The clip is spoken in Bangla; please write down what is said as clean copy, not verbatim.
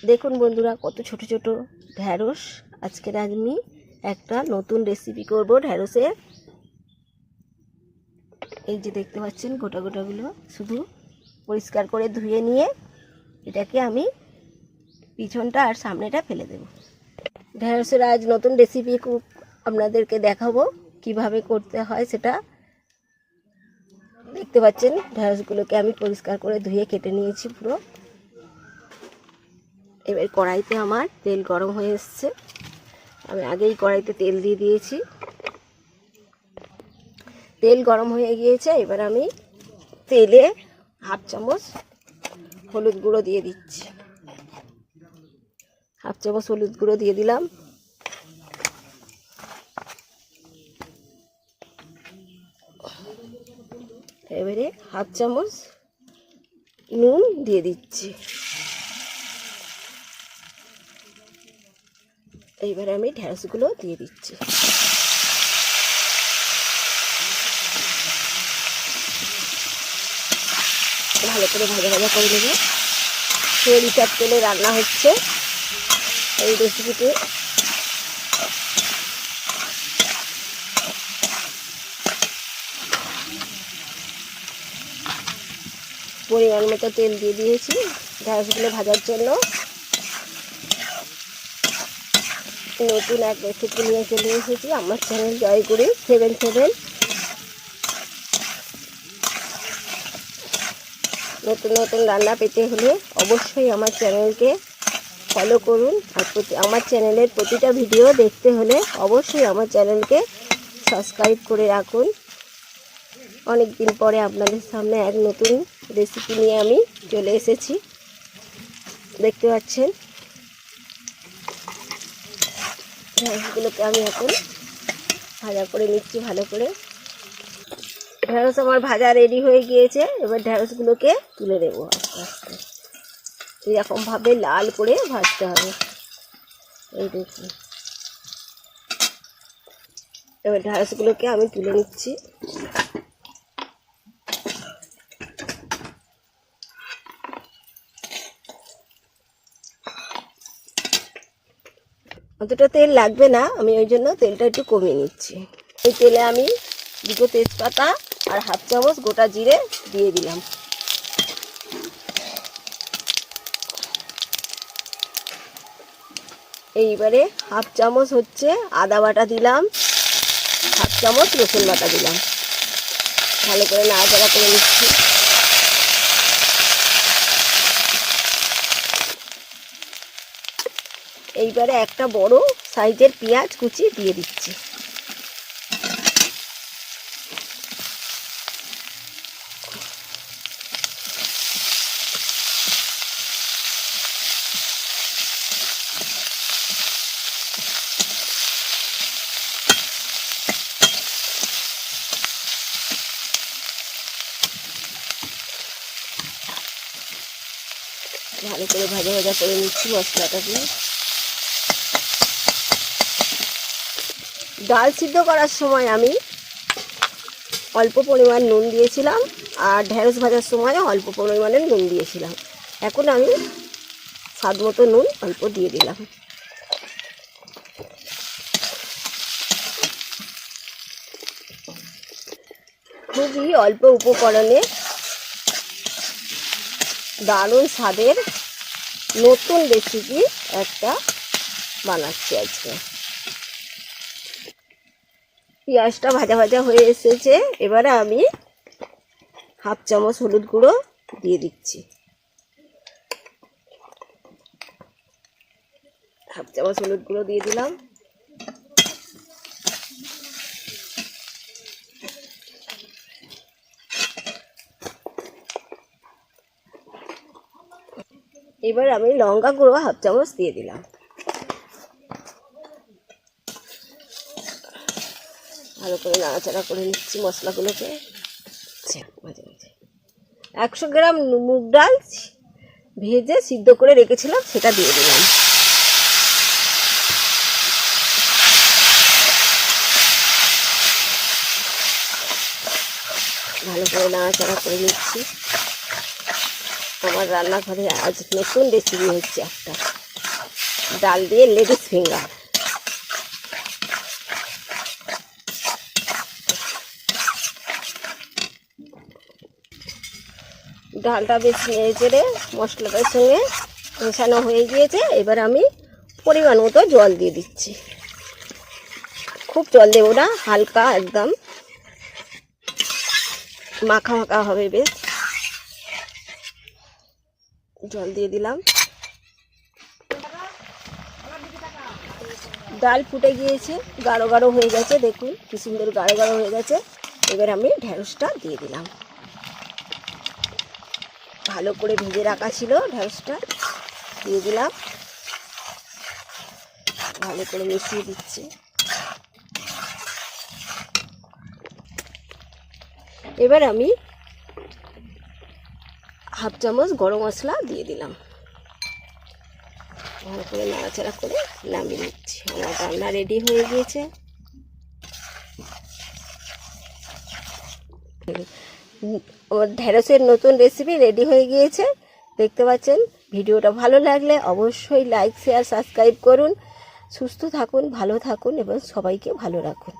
দেখুন বন্ধুরা, কত ছোট ছোট ঢ্যাঁড়স। আজকের আমি একটা নতুন রেসিপি করব ঢ্যাঁড়সের। এই যে দেখতে পাচ্ছেন গোটা গোটাগুলো, শুধু পরিষ্কার করে ধুয়ে নিয়ে এটাকে আমি পিছনটা আর সামনেটা ফেলে দেব। ঢ্যাঁড়সের আজ নতুন রেসিপি খুব আপনাদেরকে দেখাবো কিভাবে করতে হয় সেটা। দেখতে পাচ্ছেন ঢ্যাঁড়সগুলোকে আমি পরিষ্কার করে ধুয়ে কেটে নিয়েছি পুরো। এবার কড়াইতে আমার তেল গরম হয়ে এসছে। আমি আগেই কড়াইতে তেল দিয়ে দিয়েছি। তেল গরম হয়ে গিয়েছে। এবার আমি তেলে হাফ চামচ হলুদ গুঁড়ো দিয়ে দিচ্ছি। হাফ চামচ হলুদ গুঁড়ো দিয়ে দিলাম। এবারে হাফ চামচ নুন দিয়ে দিচ্ছি। এইবারে আমি ঢ্যাঁড়সগুলো দিয়ে দিচ্ছি। ভালো করে ভাজা ভাজা করে নেব। সরিষার তেলে রান্না হচ্ছে এই রেসিপিতে। পরিমাণ মতো তেল দিয়ে দিয়েছি ঢ্যাঁড়সগুলো ভাজার জন্য। নতুন এক রেসিপি নিয়ে চলে এসেছি আমার চ্যানেল জয়গুড়ি 77। নতুন নতুন রান্না পেতে হলে অবশ্যই আমার চ্যানেলকে ফলো করুন। আর আমার চ্যানেলের প্রতিটা ভিডিও দেখতে হলে অবশ্যই আমার চ্যানেলকে সাবস্ক্রাইব করে রাখুন। অনেক দিন পরে আপনাদের সামনে এক নতুন রেসিপি নিয়ে আমি চলে এসেছি। দেখতে পাচ্ছেন ঢ্যাঁড়সগুলোকে আমি এখন ভাজা করে নিচ্ছি ভালো করে। ঢ্যাঁড়স আমার ভাজা রেডি হয়ে গিয়েছে। এবার ঢ্যাঁড়সগুলোকে তুলে নেব আস্তে আস্তে। এরকমভাবে লাল করে ভাজতে হবে। এই দেখুন, এবার ঢ্যাঁড়সগুলোকে আমি তুলে নিচ্ছি। অতটা তেল লাগবে না, আমি ওই জন্য তেলটা একটু কমিয়ে নিচ্ছি। এই তেলে আমি দুটো তেজপাতা আর হাফ চামচ গোটা জিরে দিয়ে দিলাম। এইবারে হাফ চামচ হচ্ছে আদা বাটা দিলাম, হাফ চামচ রসুন বাটা দিলাম। ভালো করে নাড়াচাড়া করে নিচ্ছি। এইবারে একটা বড় সাইজের পেঁয়াজ কুচি দিয়ে দিচ্ছি। ভালো করে ভাজা ভাজা করে নিচ্ছি মশলাটা দিয়ে। ডাল সিদ্ধ করার সময় আমি অল্প পরিমাণ নুন দিয়েছিলাম, আর ঢ্যাঁড়স ভাজার সময় অল্প পরিমাণে নুন দিয়েছিলাম। এখন আমি স্বাদ মতো নুন অল্প দিয়ে দিলাম। খুবই অল্প উপকরণে দারুণ স্বাদের নতুন রেসিপি একটা বানাচ্ছি আজকে। পেঁয়াজটা ভাজা ভাজা হয়ে এসেছে। এবারে আমি হাফ চামচ হলুদ গুঁড়ো দিয়ে দিচ্ছি। হাফ চামচ হলুদ গুঁড়ো দিয়ে দিলাম। এবার আমি লঙ্কা গুঁড়ো হাফ চামচ দিয়ে দিলাম। ভালো করে নাড়াচাড়া করে নিচ্ছি মশলাগুলোকে। 100 গ্রাম মুগ ডাল ভেজে সিদ্ধ করে রেখেছিলাম, সেটা দিয়ে দিলাম। ভালো করে নাড়াচাড়া করে নিচ্ছি। আমার রান্নাঘরে আজ নতুন রেসিপি হচ্ছে একটা, ডাল দিয়ে লেডিস ফিঙ্গার। ডালটা বেশ নেড়ে চেড়ে মশলাটার সঙ্গে মেশানো হয়ে গিয়েছে। এবার আমি পরিমাণ মতো জল দিয়ে দিচ্ছি। খুব জল দেবো না, হালকা একদম মাখা মাখা হবে, বেশ জল দিয়ে দিলাম। ডাল ফুটে গিয়েছে, গাঢ় গাঢ় হয়ে গেছে, দেখুন কি সুন্দর গাঢ় গাঢ় হয়ে গেছে। এবার আমি ঢ্যাঁড়সটা দিয়ে দিলাম। ভালো করে ভেজে রাখা ছিল ঢ্যাঁড়সটা, দিয়ে দিলাম। ভালো করে মিশিয়ে দিচ্ছি। এবার আমি হাফ চামচ গরম মশলা দিয়ে দিলাম। ভালো করে নাড়াচাড়া করে নামিয়ে নিচ্ছি। আমার রান্না রেডি হয়ে গিয়েছে। ওর ঢেঁড়সের নতুন রেসিপি রেডি হয়ে গিয়েছে, দেখতে পাচ্ছেন। ভিডিওটা ভালো লাগলে অবশ্যই লাইক, শেয়ার, সাবস্ক্রাইব করুন। সুস্থ থাকুন, ভালো থাকুন এবং সবাইকে ভালো রাখুন।